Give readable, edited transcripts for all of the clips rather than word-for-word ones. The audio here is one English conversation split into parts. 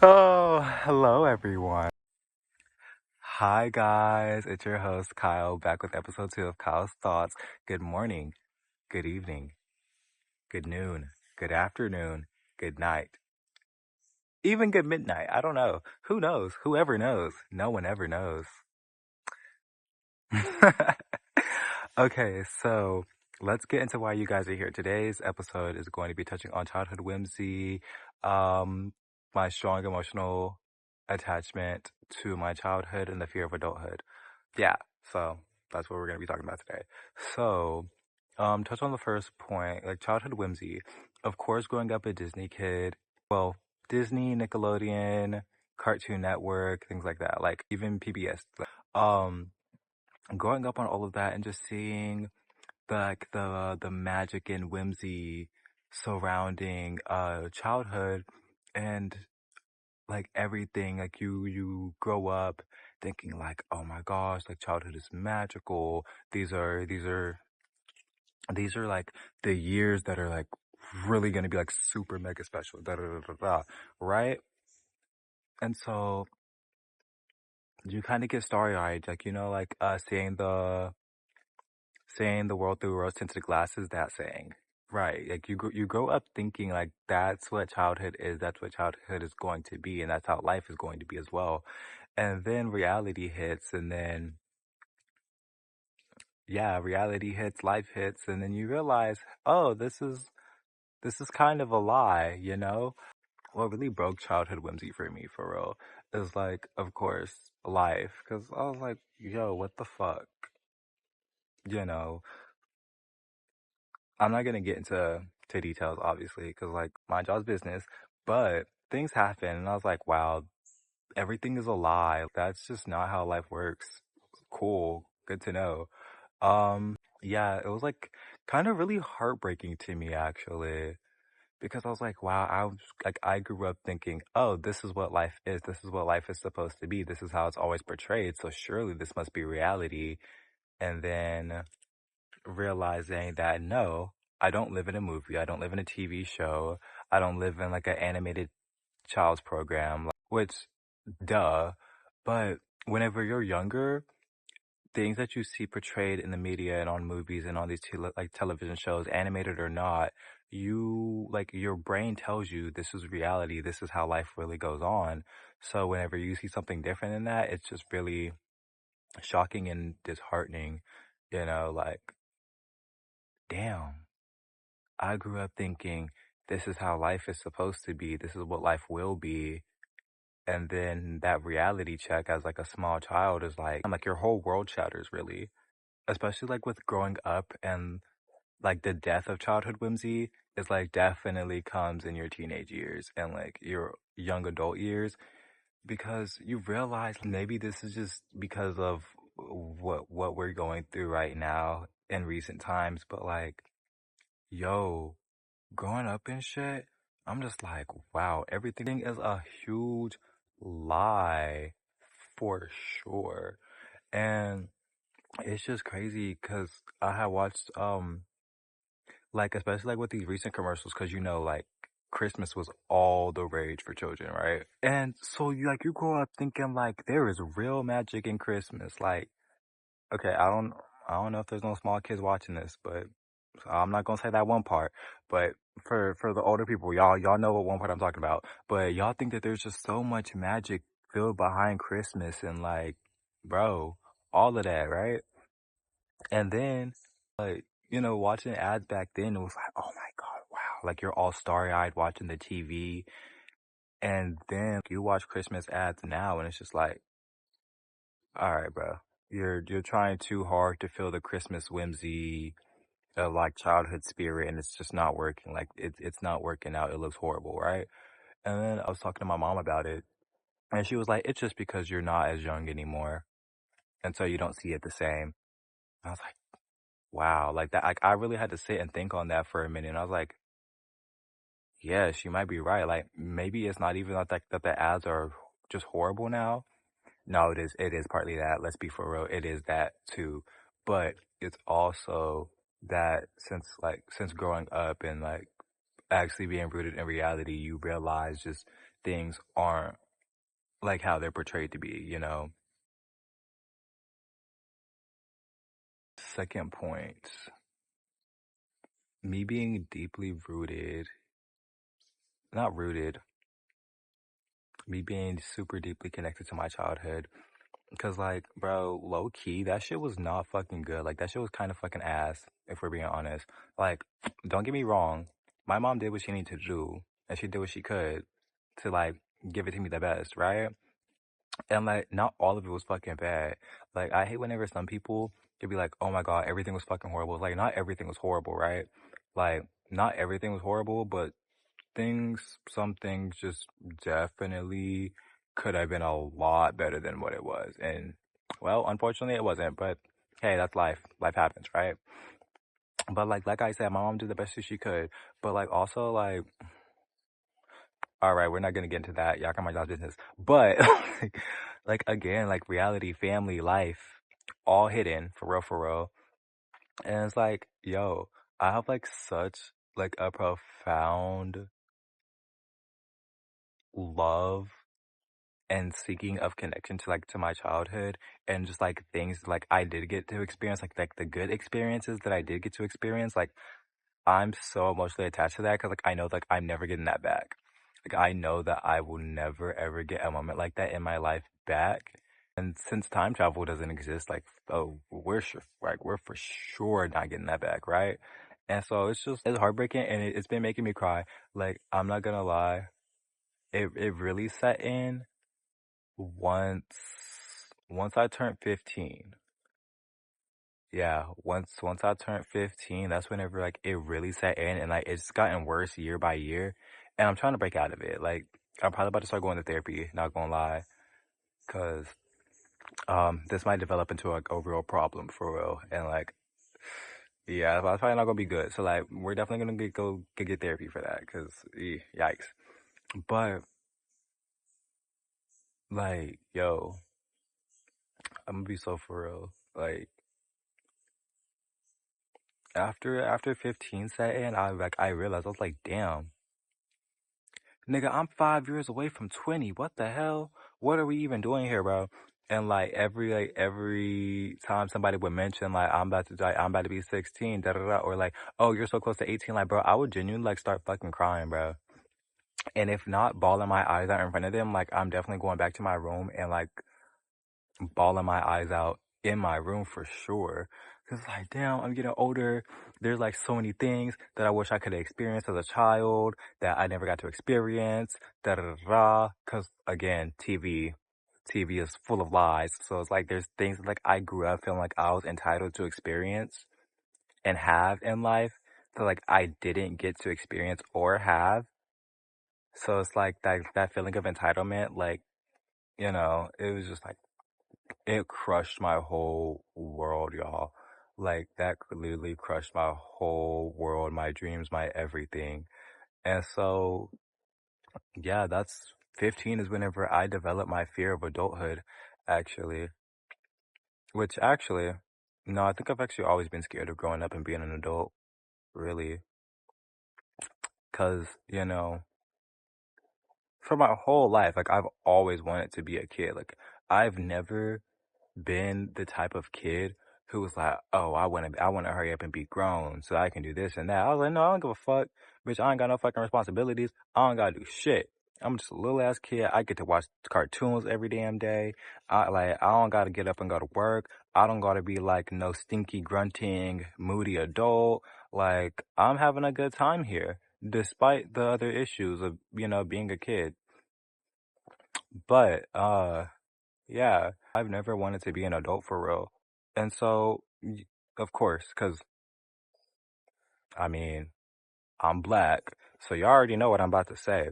Oh, hello everyone. Hi guys, it's your host Kyle back with episode 2 of Kyle's Thoughts. Good morning, good evening, good noon, good afternoon, good night, even good midnight. I don't know. Who knows? Whoever knows. No one ever knows. Okay, so let's get into why you guys are here. Today's episode is going to be touching on childhood whimsy, um, my strong emotional attachment to my childhood and the fear of adulthood. Yeah, so that's what we're going to be talking about today. So, touch on the first point, like childhood whimsy. Of course, growing up a Disney kid, well, Disney, Nickelodeon, Cartoon Network, things like that, like even PBS. Um, Growing up on all of that and just seeing the magic and whimsy surrounding childhood and like everything, like you grow up thinking like, oh my gosh, like childhood is magical. These are like the years that are like really gonna be like super mega special, da da da da da, right? And so you kind of get starry eyed, like like seeing the world through rose tinted glasses. That saying, right? Like you grow up thinking like that's what childhood is. That's what childhood is going to be, and that's how life is going to be as well. And then reality hits, and then yeah, reality hits, life hits, and then you realize, oh, this is kind of a lie, you know? What really broke childhood whimsy for me, for real, is like, of course, life. Because I was like, yo, what the fuck? You know, I'm not gonna get into details, obviously, because like my job's business, but things happen, and I was like, wow, everything is a lie. That's just not how life works. Cool, good to know. Yeah, it was like kind of really heartbreaking to me actually, because I was like, wow, I grew up thinking, oh, this is what life is. This is what life is supposed to be. This is how it's always portrayed. So surely this must be reality. And then realizing that no, I don't live in a movie. I don't live in a TV show. I don't live in like an animated child's program, which, duh. But whenever you're younger, things that you see portrayed in the media and on movies and on these like television shows, animated or not, you like your brain tells you this is reality. This is how life really goes on. So whenever you see something different than that, it's just really shocking and disheartening. Like, damn, I grew up thinking this is how life is supposed to be. This is what life will be. And then that reality check as like a small child is like, I'm like your whole world shatters really, especially like with growing up and like the death of childhood whimsy is like definitely comes in your teenage years and like your young adult years, because you realize maybe this is just because of what we're going through right now in recent times, but like, yo, growing up and shit, I'm just like, wow, everything is a huge lie for sure. And it's just crazy because I had watched like especially like with these recent commercials, because like Christmas was all the rage for children, right? And so you grow up thinking like there is real magic in Christmas. Like, okay, I don't know if there's no small kids watching this, but I'm not gonna say that one part. But for the older people, y'all know what one part I'm talking about. But y'all think that there's just so much magic filled behind Christmas and like, bro, all of that, right? And then, like, watching ads back then, it was like, oh my God, wow. Like, you're all starry eyed watching the TV. And then you watch Christmas ads now, and it's just like, all right, bro. You're trying too hard to feel the Christmas whimsy, like childhood spirit, and it's just not working. Like, it's not working out. It looks horrible, right? And then I was talking to my mom about it, and she was like, it's just because you're not as young anymore. And so you don't see it the same. I was like, wow, like that. Like I really had to sit and think on that for a minute. And I was like, yeah, she might be right. Like maybe it's not even like that the ads are just horrible now. No, it is. It is partly that. Let's be for real. It is that too, but it's also that since growing up and like actually being rooted in reality, you realize just things aren't like how they're portrayed to be, you know? Second point, me being deeply rooted, not rooted, me being super deeply connected to my childhood. Cause like, bro, low key, that shit was not fucking good. Like that shit was kind of fucking ass, if we're being honest. Like, don't get me wrong, my mom did what she needed to do, and she did what she could to like give it to me the best, right? And like, not all of it was fucking bad. Like, I hate whenever some people could be like, oh my god, everything was fucking horrible. Like, not everything was horrible, right? Like, not everything was horrible, but some things just definitely could have been a lot better than what it was. And well, unfortunately it wasn't, but hey, that's life. Life happens, right? But like I said, my mom did the best that she could. But like also like, all right, we're not gonna get into that. Y'all got my job business. But like again, like reality, family, life, all hidden for real, for real. And it's like, yo, I have like such like a profound love and seeking of connection to like to my childhood and just like things like I did get to experience, like the good experiences that I did get to experience. Like I'm so emotionally attached to that because like I know like I'm never getting that back. Like I know that I will never ever get a moment like that in my life back. And since time travel doesn't exist, like oh we're sure like we're for sure not getting that back, right? And so it's heartbreaking and it's been making me cry. Like I'm not gonna lie, it really set in once once I turned 15. Yeah, once I turned 15, that's whenever like it really set in and like it's gotten worse year by year. And I'm trying to break out of it. Like I'm probably about to start going to therapy, not gonna lie. Cause this might develop into like a real problem for real. And like yeah, that's probably not gonna be good. So like we're definitely gonna get therapy for that, cause yikes. But like, yo, I'm gonna be so for real. Like after 15 set in, I realized I was like, damn, nigga, I'm 5 years away from 20. What the hell? What are we even doing here, bro? And like every time somebody would mention like I'm about to be 16, da da da, or like, oh, you're so close to 18, like, bro, I would genuinely like start fucking crying, bro. And if not bawling my eyes out in front of them, like I'm definitely going back to my room and like bawling my eyes out in my room for sure. Cause like, damn, I'm getting older. There's like so many things that I wish I could have experienced as a child that I never got to experience. Da da da da. Cause again, TV is full of lies. So it's like there's things like I grew up feeling like I was entitled to experience and have in life that like I didn't get to experience or have. So it's like that feeling of entitlement, like, it was just like it crushed my whole world, y'all. Like that literally crushed my whole world, my dreams, my everything. And so, yeah, that's 15 is whenever I developed my fear of adulthood, actually. Which actually, no, I think I've actually always been scared of growing up and being an adult, really. Cause, for my whole life, like I've always wanted to be a kid. Like I've never been the type of kid who was like, oh, I want to hurry up and be grown so I can do this and that. I was like, no, I don't give a fuck. Bitch, I ain't got no fucking responsibilities. I don't gotta do shit. I'm just a little ass kid. I get to watch cartoons every damn day. I don't gotta get up and go to work. I don't gotta be like no stinky grunting moody adult. Like I'm having a good time here despite the other issues of, being a kid. But yeah, I've never wanted to be an adult for real. And so, of course, because I mean, I'm black. So you already know what I'm about to say.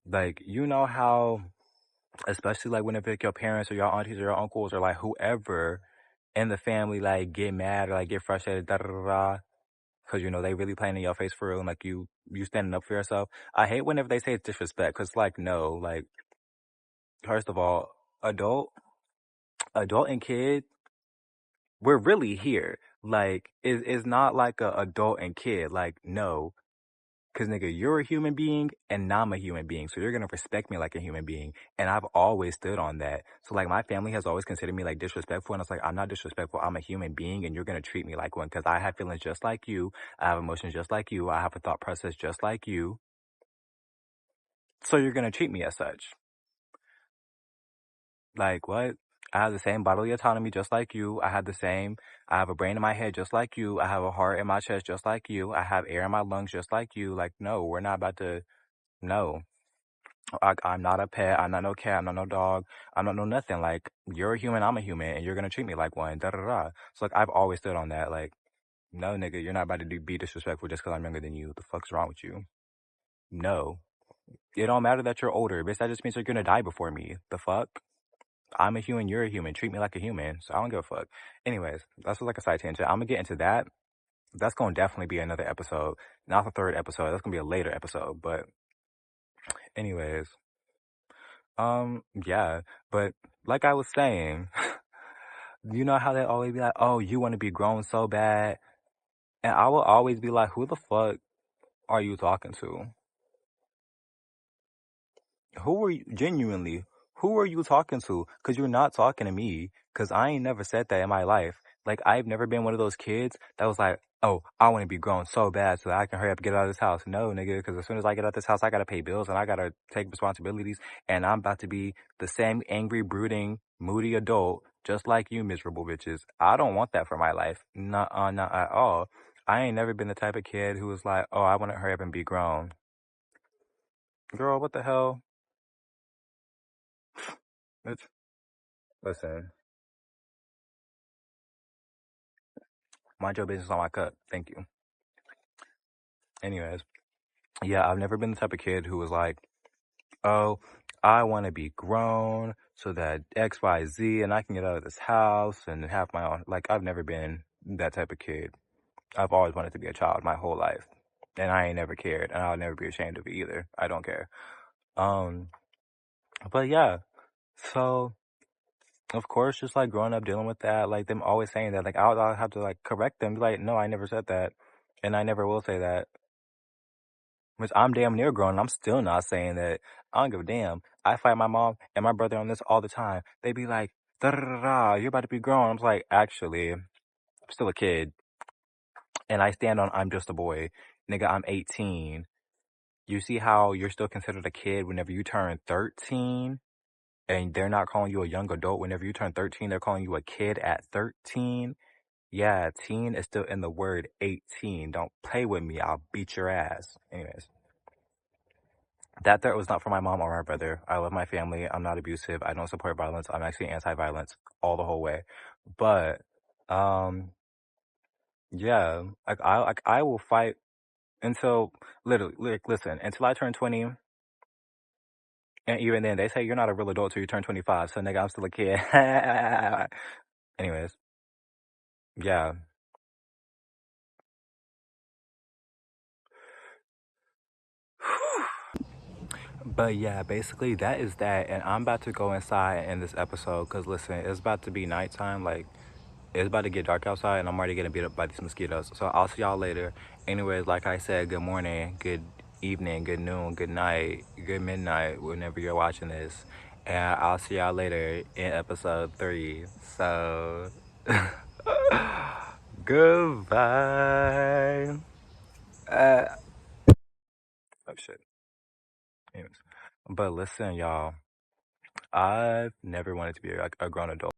Like, you know how, especially like whenever like, your parents or your aunties or your uncles or like whoever in the family like get mad or like get frustrated, da da da da, because they really playing in your face for real and like you standing up for yourself. I hate whenever they say it's disrespect because like, no, like, first of all, adult and kid, we're really here. Like, it's not like a adult and kid. Like, no, Cause nigga, you're a human being and I'm a human being. So you're gonna respect me like a human being. And I've always stood on that. So like my family has always considered me like disrespectful. And it's like, I'm not disrespectful. I'm a human being and you're gonna treat me like one. Cause I have feelings just like you. I have emotions just like you. I have a thought process just like you. So you're gonna treat me as such. Like what? I have the same bodily autonomy just like you. I have a brain in my head just like you. I have a heart in my chest just like you. I have air in my lungs just like you. Like, no, we're not about to, no. I'm not a pet. I'm not no cat. I'm not no dog. I'm not no nothing. Like, you're a human. I'm a human. And you're going to treat me like one. Da da da. So, like, I've always stood on that. Like, no, nigga, you're not about to be disrespectful just because I'm younger than you. The fuck's wrong with you? No. It don't matter that you're older, bitch. That just means you're going to die before me. The fuck? I'm a human, you're a human. Treat me like a human. So I don't give a fuck. Anyways, that's like a side tangent. I'm gonna get into that. That's gonna definitely be another episode. Not the third episode. That's gonna be a later episode. But anyways, yeah. But like I was saying, you know how they always be like, oh, you want to be grown so bad. And I will always be like, who the fuck are you talking to? Who are you genuinely? Who are you talking to? Cause you're not talking to me. Cause I ain't never said that in my life. Like I've never been one of those kids that was like, oh, I want to be grown so bad so that I can hurry up and get out of this house. No, nigga, cause as soon as I get out of this house, I gotta pay bills and I gotta take responsibilities. And I'm about to be the same angry, brooding, moody adult, just like you, miserable bitches. I don't want that for my life. Not at all. I ain't never been the type of kid who was like, oh, I want to hurry up and be grown. Girl, what the hell? It's, listen. Mind your business on my cup. Thank you. Anyways, yeah, I've never been the type of kid who was like, oh, I want to be grown so that X, Y, Z, and I can get out of this house and have my own. Like, I've never been that type of kid. I've always wanted to be a child my whole life. And I ain't never cared. And I'll never be ashamed of it either. I don't care. Um, but yeah. So, of course, just like growing up dealing with that, like them always saying that, like I'll have to like correct them, be like, no, I never said that. And I never will say that. Which I'm damn near grown. I'm still not saying that. I don't give a damn. I fight my mom and my brother on this all the time. They be like, da da da da, you're about to be grown. I'm like, actually, I'm still a kid. And I stand on, I'm just a boy. Nigga, I'm 18. You see how you're still considered a kid whenever you turn 13? And they're not calling you a young adult. Whenever you turn 13, they're calling you a kid at 13. Yeah, teen is still in the word 18. Don't play with me. I'll beat your ass. Anyways. That threat was not for my mom or my brother. I love my family. I'm not abusive. I don't support violence. I'm actually anti-violence all the whole way. But, yeah, I will fight until literally, like, listen, until I turn 20. And even then, they say you're not a real adult till you turn 25. So, nigga, I'm still a kid. Anyways, yeah. But yeah, basically that is that. And I'm about to go inside and end this episode because listen, it's about to be nighttime. Like, it's about to get dark outside and I'm already getting beat up by these mosquitoes. So I'll see y'all later. Anyways, like I said, good morning, good evening, good noon, good night, good midnight, whenever you're watching this. And I'll see y'all later in episode 3. So, goodbye. Uh, oh shit. Anyways. But listen, y'all, I've never wanted to be a grown adult.